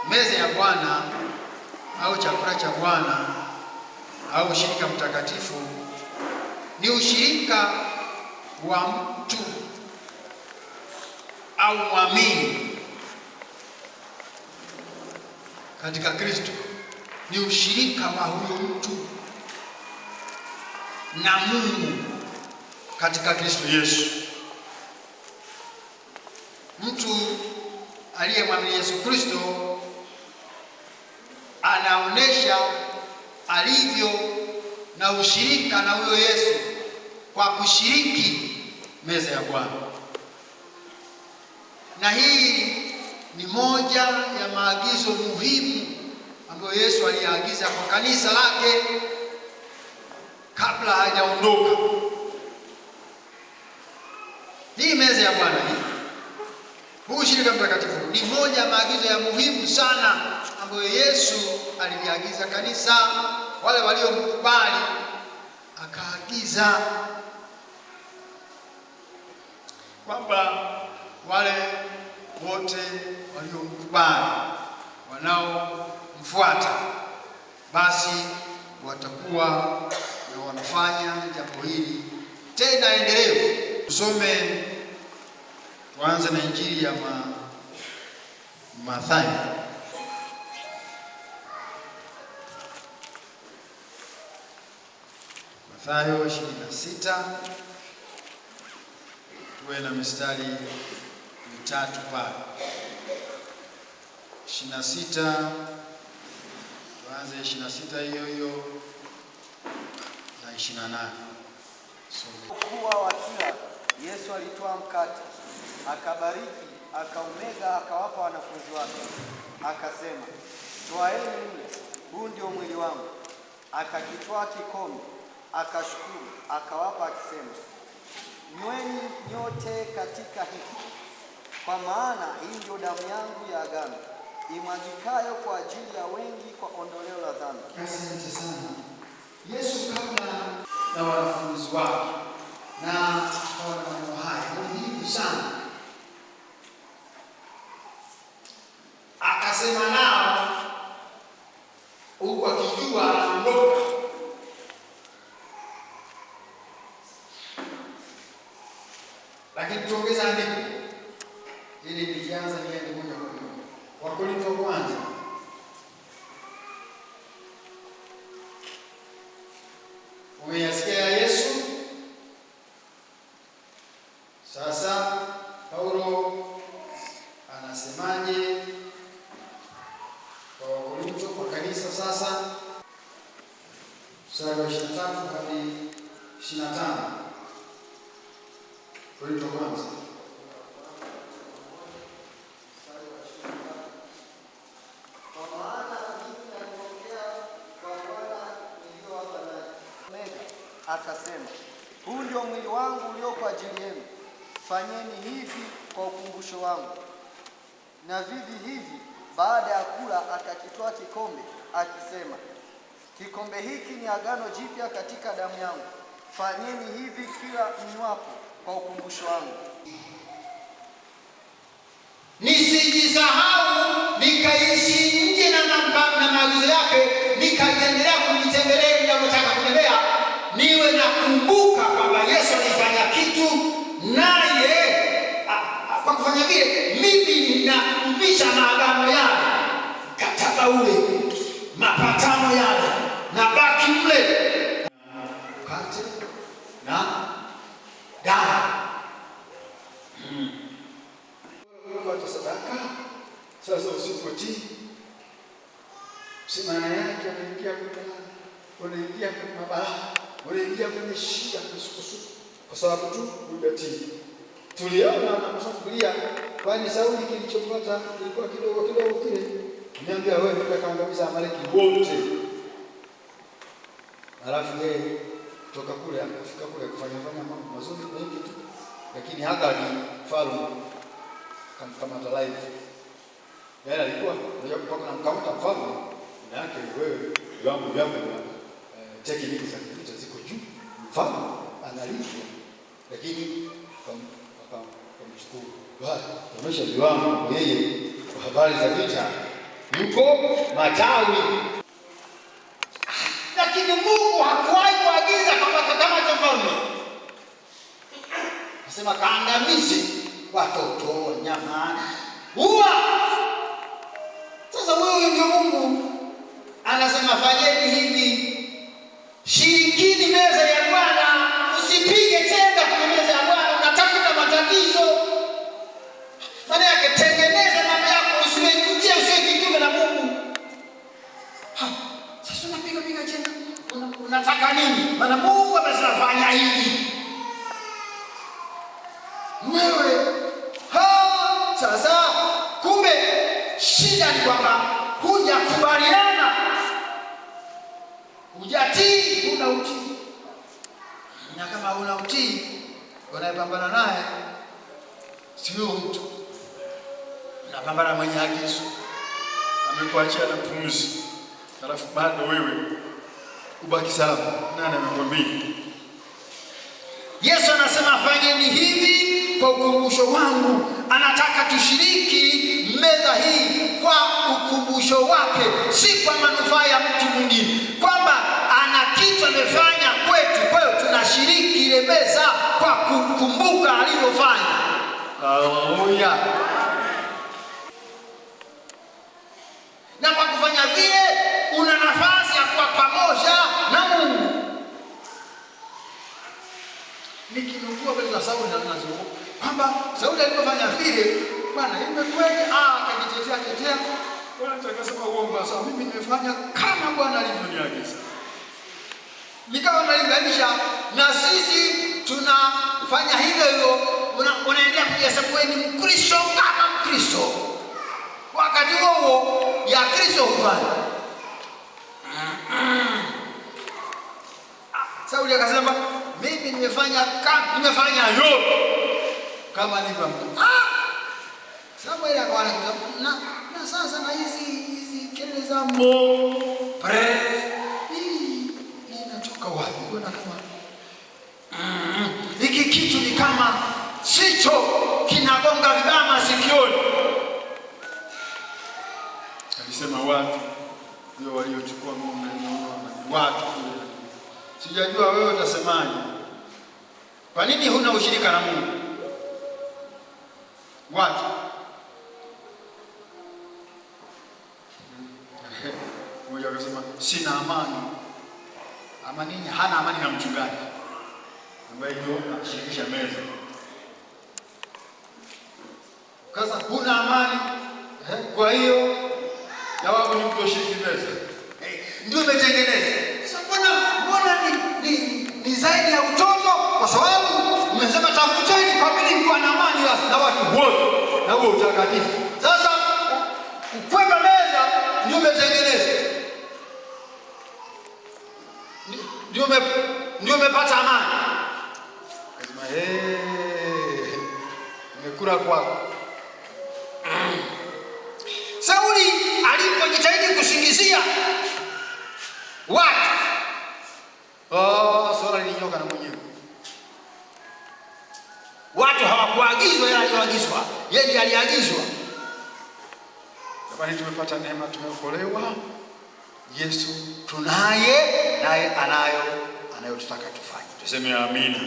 meza ya Bwana au chakula cha Bwana au ushirika mtakatifu ni ushirika wa mtu au muamini katika Kristo. Ni ushirika wa huyo mtu na Mungu katika Kristo Yesu. Mtu aliyemwamini Yesu Kristo anaonesha alivyo na ushirika na huyo Yesu kwa kushiriki meza ya Bwana. Na hii ni moja ya maagizo muhimu ambayo Yesu aliagiza kwa kanisa lake kabla hajaondoka. Hii meza ya Bwana huu ushirika mtakatifu ni moja ya maagizo ya muhimu sana ambayo Yesu aliagiza kanisa, wale waliomkubali akaagiza kwamba wale wote waliomkubali wanaomfuata basi watakuwa na wanafanya jambo hili tena endelevu. Tusome, tuanze na Injili ya Mathayo. Mathayo 26, tuwe na mistari mitatu pale. 26, tuanze 26 hiyo na 28. Kuwa wakila, Yesu alitoa mkate, akabariki, akaumega, akawapa wanafunzi wake, akasema, twaeni mle, huu ndio mwili wangu. Akakitwaa kikombe, akashukuru, akawapa akisema, nyweni nyote katika hiki, kwa maana hii ndio damu yangu ya agano, imwagikayo kwa ajili ya wengi kwa ondoleo la dhambi. Asante sana. Yesu kabla na wanafunzi wake na kwa maneno haya muhimu sana, akasema nao huku akijua anaondoka. Lakini tuongeza andiko ili nikianza niende moja kwa moja. Wakorintho wa kwanza umeyasikia Yesu. Sasa Paulo anasemaje kwa Wakorintho, kwa kanisa sasa? Sura ya 23 hadi 25. Korinto kwanza. Akasema, huu ndio mwili wangu ulio kwa ajili yenu, fanyeni hivi kwa ukumbusho wangu. Na vivi hivi baada ya kula akakitwaa kikombe, akisema, kikombe hiki ni agano jipya katika damu yangu, fanyeni hivi kila mnywapo kwa ukumbusho wangu. Nisijisahau nikaishi nje na maagizo yake, nikaendelea kunitembelea ninapotaka kutembea, niwe nakumbuka kwamba Yesu alifanya kitu, naye kwa kufanya vile mimi ninakumbisha maagano yale, mkataba ule, mapatano yale, na baki mle mkate na damu. Kwa sadaka sasa usipotii, si maana yake unaingia kwenye mabalaa, unaingia kwenye shida, misukosuko, kwa sababu tu hujatii. Tuliona na kusubiria, kwani Sauli kilichompata kilikuwa kidogo kile. Niambia wewe, nitakaangamiza Amaleki wote. Halafu yeye kutoka kule akafika kule kufanya mambo mazuri mengi tu, lakini Hagari mfalme kamkamata live. Yeye alikuwa unajua mpaka namkamata mfalme, na yake wewe viwango vyako tekniki za vita ziko juu, mfalme analipwa, lakini akamchukua bali kuonyesha viwango yeye kwa habari za vita yuko matawi. Lakini Mungu hakuwahi kuagiza kama mfalme. Anasema kaangamize watoto, wanyama, ua. Sasa wewe ndio Mungu anasema fanyeni hivi. Shirikini meza ya Bwana, usipige tenda kwenye meza ya Bwana. Unatafuta matatizo. Maana yake tengeneza mambo yako, usiwe kinyume na Mungu. Sasa unapiga tenda. Unataka nini? Maana Mungu amesema fanya hivi. Wewe sasa kumbe shida ni kwamba hujakubaliana. Hujatii, huna utii. Na kama huna utii, unayepambana naye sio mtu. Unapambana mwenye agizo. Amekuachia na pumzi. Alafu bado wewe ubaki salama. Nani amekwambia? Yesu anasema fanyeni hivi kwa ukumbusho wangu. Anataka tushiriki meza hii kwa ukumbusho wake, si kwa manufaa ya mtu mwingine, kwamba ana kitu amefanya kwetu. Kwa hiyo tunashiriki ile meza kwa kukumbuka alivyofanya. Haleluya! Na kwa kufanya vile una nafasi ya kuwa pamoja na Mungu. Nikinukua kwa Sauli na nazungumza kwamba Sauli alipofanya vile, Bwana imekweje? Akajitetea. Bwana akasema uongo. Sasa mimi nimefanya kama Bwana alivyoniagiza. Nikawa nalinganisha na sisi tunafanya hivyo. Unaendelea kujihesabu wewe ni Mkristo kama Mkristo. Wakati huo ya Kristo hufanya. Sauli akasema mimi nimefanya yote kama nilivyoambiwa. Samuel akaona na sasa na hizi kelele za hii inatoka wapi? Bwana kama hiki kitu ni kama sicho kinagonga vibaya masikioni. Alisema watu ndio waliochukua ng'ombe, watu. Sijajua wewe utasemaje. Kwa nini huna ushirika na Mungu? Watu mmoja akasema sina amani. Amani nini? Hana amani na mchungaji ambaye ndio anashirikisha meza. Kaza huna amani. Kwa hiyo jawabu ni kutoshiriki meza. Ndio umetengeneza. Sasa mbona ni zaidi ya utoto, kwa sababu umesema tafuteni kwa bidii kuwa na amani na watu wote na huo utakatifu. Sasa ukwepa meza ndio umetengeneza. Ndio umepata amani. Kasema nimekula kwako. Sauli alipojitahidi kusingizia watu, swala lilinyoka na mwenyewe. Watu hawakuagizwa, yeye aliagizwa. Yeye ndiye aliagizwa. Kama tumepata neema, tumeokolewa. Yesu tunaye, naye anayotaka tufanye. Tuseme amina.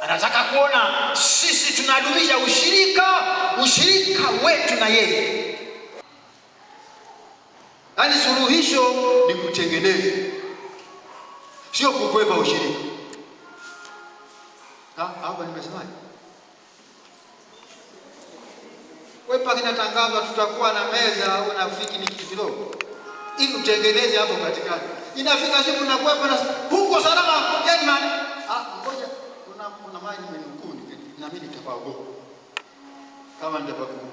Anataka kuona sisi tunadumisha ushirika wetu na yeye. Yaani suluhisho ni kutengeneza, sio kukwepa ushirika. Hapa nimesemaje? Wewe kinatangazwa tutakuwa na meza, unafiki ni kitu kidogo. Ili utengeneze hapo katikati. Inafika siku unakwepa na huko salama, yani ngoja kuna maji menukuu na mimi nitapaogopa. Kama nitapaogopa.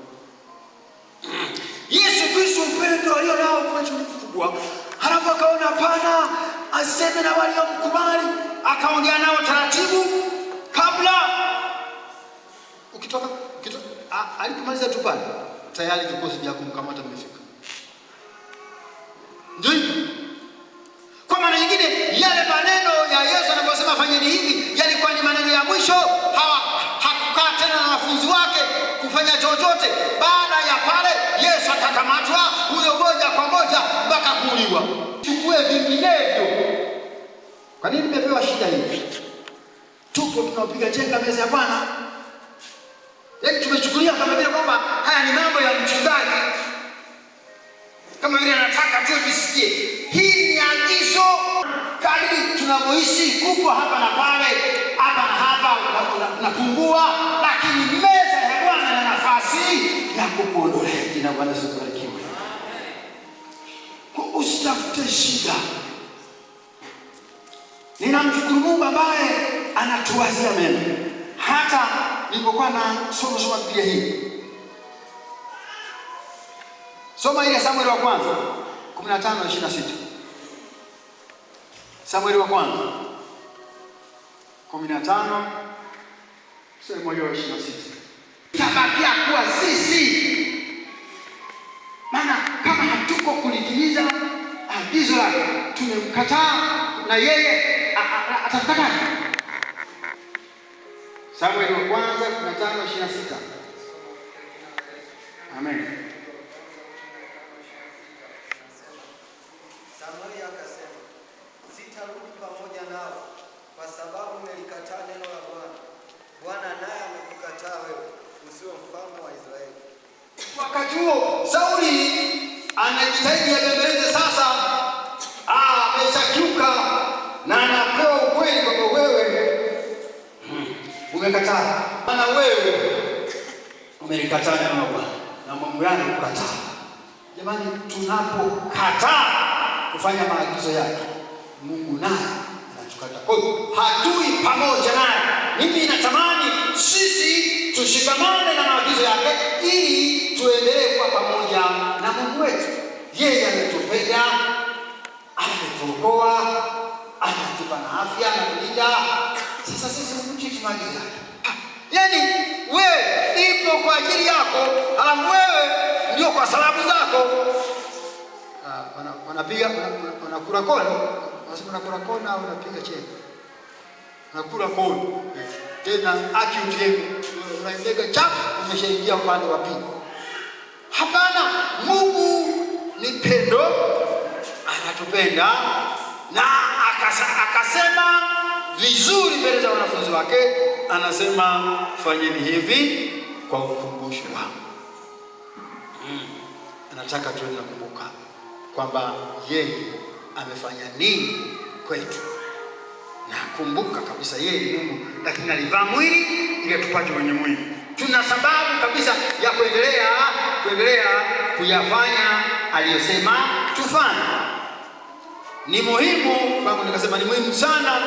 Yesu Kristo upendo alionao kwetu ni mkubwa. Halafu akaona hapana, aseme na waliomkubali, akaongea nao taratibu kabla ukitoka alipomaliza tu pale tayari kikosi cha kumkamata kimefika. Ndio. Kwa maana nyingine yale maneno ya Yesu anaposema fanyeni hivi yalikuwa ni maneno ya mwisho. Hakukaa tena na wanafunzi wake kufanya chochote. Baada ya pale Yesu akakamata kuambiwa chukue vinginevyo. Kwa nini nimepewa shida hii? Tupo tunapiga chenga meza ya Bwana, yaani tumechukulia kama vile kwamba haya ni mambo ya mchungaji, kama vile anataka tu visikie. Hii ni agizo. Kadiri tunavyoishi kubwa hapa na pale, hapa na hapa napungua, lakini meza ya Bwana ina nafasi ya kukuondolea. Jina Bwana libarikiwe. Usitafute shida. Ninamshukuru Mungu ambaye anatuwazia mema. Hata nilipokuwa na soma Biblia hii, soma ile Samueli wa kwanza 15:26. Samueli wa kwanza 15:26. Tabakia kuwa sisi, maana kama hatuko kulitimiza agizo lake, tumemkataa na yeye atakataa. Samueli wa kwanza 15:26. Amen. Samueli akasema, sitarudi pamoja nao kwa sababu umelikataa neno la Bwana. Bwana naye amekukataa wewe, usiwe mfalme wa Israeli. Wakati huo Sauli anajitahidi abembeleze sasa, ameshakiuka na anapewa ukweli kwamba wewe umekataa. Maana wewe umelikataa neno la Bwana na Mungu yangu kukataa. Jamani, tunapokataa kufanya maagizo yake, Mungu naye anatukataa. Kwa hiyo hatui pamoja naye. Mimi natamani sisi tushikamane na maagizo yake ili tuendelee kuwa pamoja na Mungu wetu. Yeye ametupenda, ametuokoa, anatupa na afya na kulinda. Sasa sisi mtii maagizo yake. Yaani wewe ipo kwa ajili yako, wewe ndio kwa sababu zako. Wanapiga wanakula kona, wanasema wanakula kona au wanapiga cheni. Wanakula kona. Tena acute unaendeka chapu umeshaingia upande wa pili. Hapana, Mungu ni pendo, anatupenda na akasema vizuri mbele za wanafunzi wake, anasema fanyeni hivi kwa ukumbusho wangu. Anataka tuende kukumbuka kwamba yeye amefanya nini kwetu. Na kumbuka kabisa yeye ni Mungu, lakini alivaa mwili ili tupate wenye mwili. Tuna sababu kabisa ya kuendelea kuyafanya aliyosema tufanye. Ni muhimu kwangu, nikasema ni muhimu sana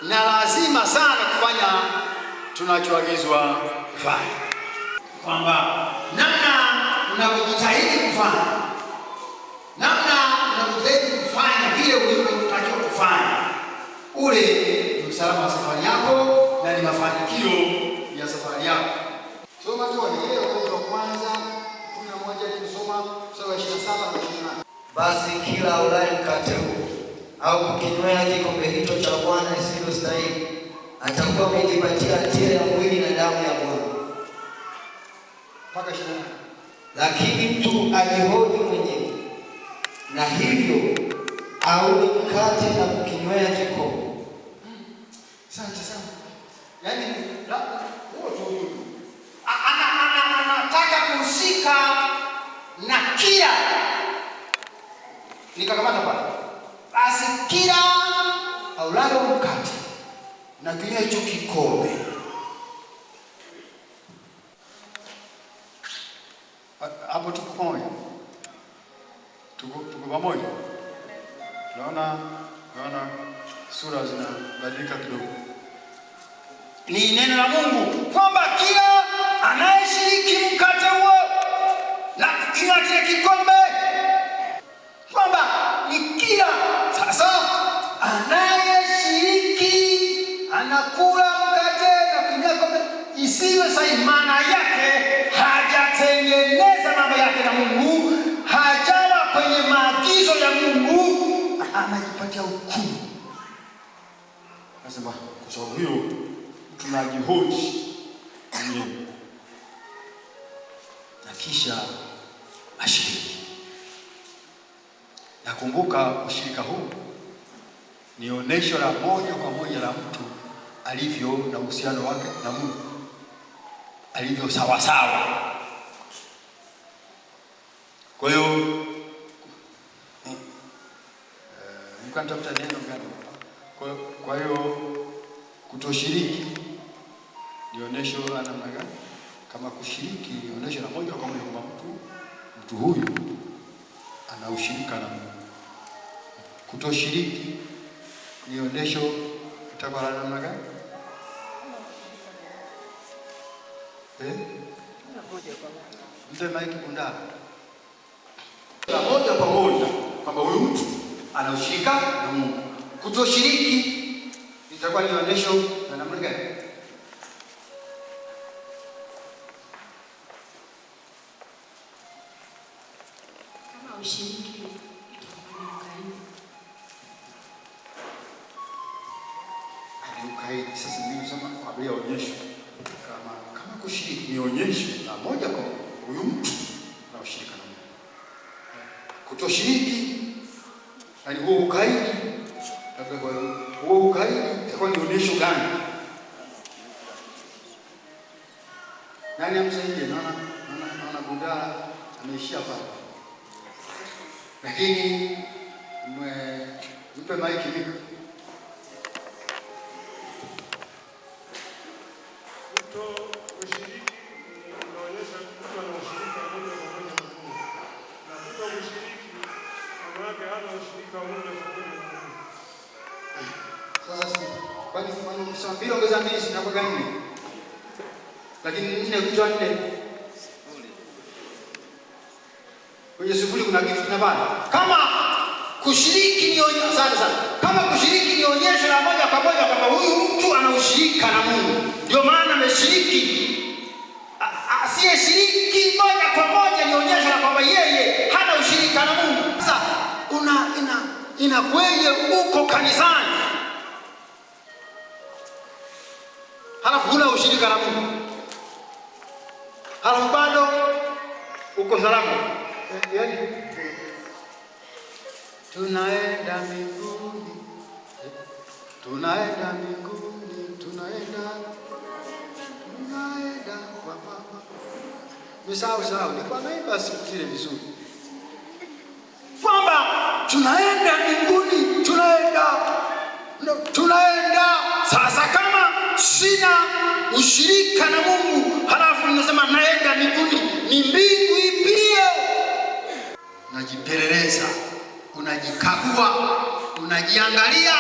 na lazima sana kufanya tunachoagizwa kufanya. Kwamba namna unavyojitahidi kufanya, namna unavyojitahidi kufanya vile ulivyotakiwa kufanya, ule ni usalama wa safari yako na ni mafanikio ya safari yako. Soma tuone leo kwa kwanza 11 tulisoma sura 27 na 28. Basi kila aulaye mkate huu au kukinywea kikombe hicho cha Bwana isivyostahili atakuwa amejipatia hatia ya mwili na damu ya Bwana. Mpaka 28. Lakini mtu ajihoji mwenyewe, na hivyo aule mkate na kukinywea kikombe. Asante sana. Yaani wote anataka kuhusika na kila nikakamata pale. Basi kila aulaye mkate na kunywa hicho kikombe. Hapo tuko pamoja. Tuko pamoja. Tunaona sura zinabadilika kidogo. Ni neno la Mungu kwamba kila anayeshiriki mkate huo na kunywa kile kikombe, kwamba ni kila sasa anayeshiriki anakula mkate na kunywa kikombe, isiwe sahihi. Maana yake hajatengeneza mambo yake na Mungu, hajawa kwenye maagizo ya Mungu, anajipatia hukumu. Nasema kwa sababu hiyo tunajihoji mwenyewe na kisha ashiriki. Nakumbuka ushirika huu ni onyesho la moja kwa moja la mtu alivyo na uhusiano wake na Mungu, alivyo sawa sawa. Kwa hiyo mkanitafuta neno gani? Kwa hiyo kutoshiriki ni onyesho la namna gani? Kama kushiriki ni onyesho la moja kwa moja kwamba mtu huyu ana ushirika na Mungu. Kutoshiriki ni onyesho itakuwa la namna gani? Mzee Mike Kundala, la moja kwa moja kwamba huyu mtu ana ushirika na Mungu. Kutoshiriki itakuwa ni onyesho la namna gani? Kama ushiriki itakuwa ni ukaidi. Sasa mimi nasema kwa bila onyesho kama kushiriki ni onyesho la moja kwa huyu mtu na ushirika na Mungu. Kutoshiriki yani huo ukaidi, huo ukaidi itakuwa ni onyesho gani? Nani amsaidie? Naona Bundala ameishia pale. Lakini mpe maiki mika. Ushiriki unaonyesha mtu ana ushirika moja kwa moja na Mungu. Na kutokushiriki maana yake hana ushirika moja kwa moja na Mungu. Sasa kwani ukisema mbili ongeza mbili zinakuwa nne. Lakini nne kutoa nne. Kwenye sifuri kuna kitu kinabana. Kama kushiriki ni onyesho sana. Kama kushiriki ni onyesho la moja kwa moja kwamba huyu mtu ana ushirika na Mungu. Ndio maana ameshiriki. Asiyeshiriki moja kwa moja ni onyesho la kwamba yeye hana ushirika na Mungu. Sasa inakweje uko kanisani halafu huna ushirika na Mungu, halafu bado uko salama? Yaani tunaenda mbinguni, tunaenda mbinguni, tunaenda kwa Baba. Misahau ni kwa naimba sikile vizuri kwamba tunaenda mbinguni, tunaenda. Sasa kama sina ushirika na Mungu halafu ninasema naenda mbinguni, ni mbingu ipio. Unajipeleleza, unajikagua, unajiangalia,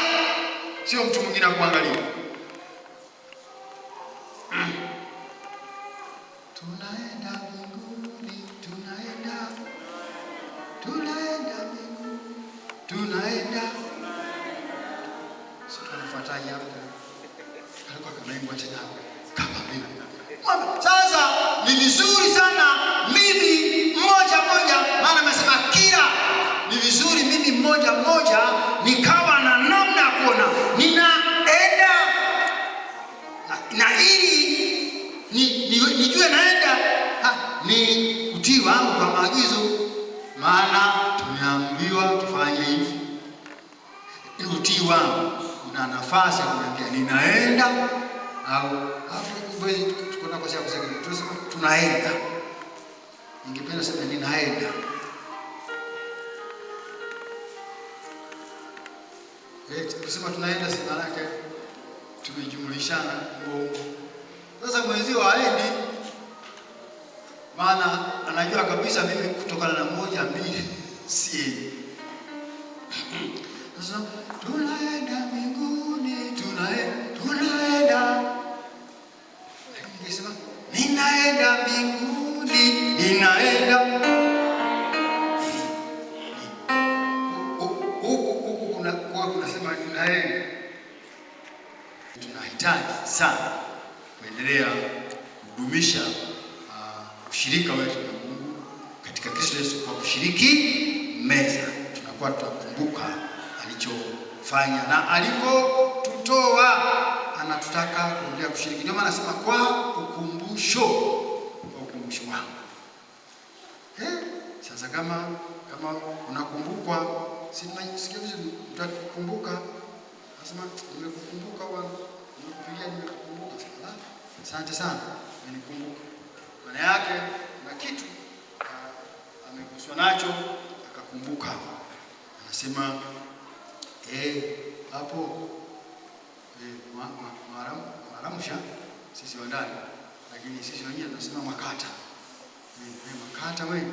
sio mtu mwingine akuangalia. Tunaenda mbinguni, tunaenda mbinguni, tunaenda. Sio tunafuataje hapo? Alikuwa kanaimba tena kama mimi. Sasa ni vizuri sana mimi mmoja, maana amesema kila ni vizuri mimi mmoja nikawa na namna ya kuona ninaenda na ili nijue naenda ni utii wangu kwa maagizo, maana tumeambiwa tufanye hivi. Ni utii wangu una nafasi ya kuniambia ninaenda au tukona kwa sababu tunasema tunaenda. Ningependa sema ninaenda. Kusema tunaenda si maana yake tumejumlishana Mungu. Sasa mwenzio haendi, maana anajua kabisa mimi kutokana na moja mbili si. Sasa tunaenda mbinguni, tunaenda. Nikisema ninaenda mbinguni, ninaenda. Huko kunasema ninaenda. Tunahitaji sana kuendelea kudumisha ushirika wetu na Mungu katika Kristo Yesu kwa kushiriki meza. Tunakuwa tunakumbuka alichofanya na alipotutoa, anatutaka kuendelea kushiriki. Ndio maana nasema kwa ukumbusho wangu. Sasa Sasa kama unakumbukwa, si tunasikia vizuri, utakumbuka. Nasema nimekukumbuka bwana, nimekupigia, nimekukumbuka. Asante sana, umenikumbuka. Maana yake na kitu ameguswa nacho akakumbuka. Anasema hapo maramusha sisi wa ndani, lakini sisi wenyewe tunasema makata. Makata wewe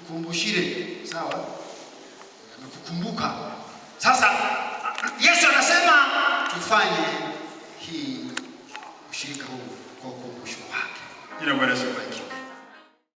kumbushire, sawa? Amekukumbuka. Sasa Yesu anasema tufanye hii ushirika huu kwa ukumbusho wake. Jina Bwana Yesu.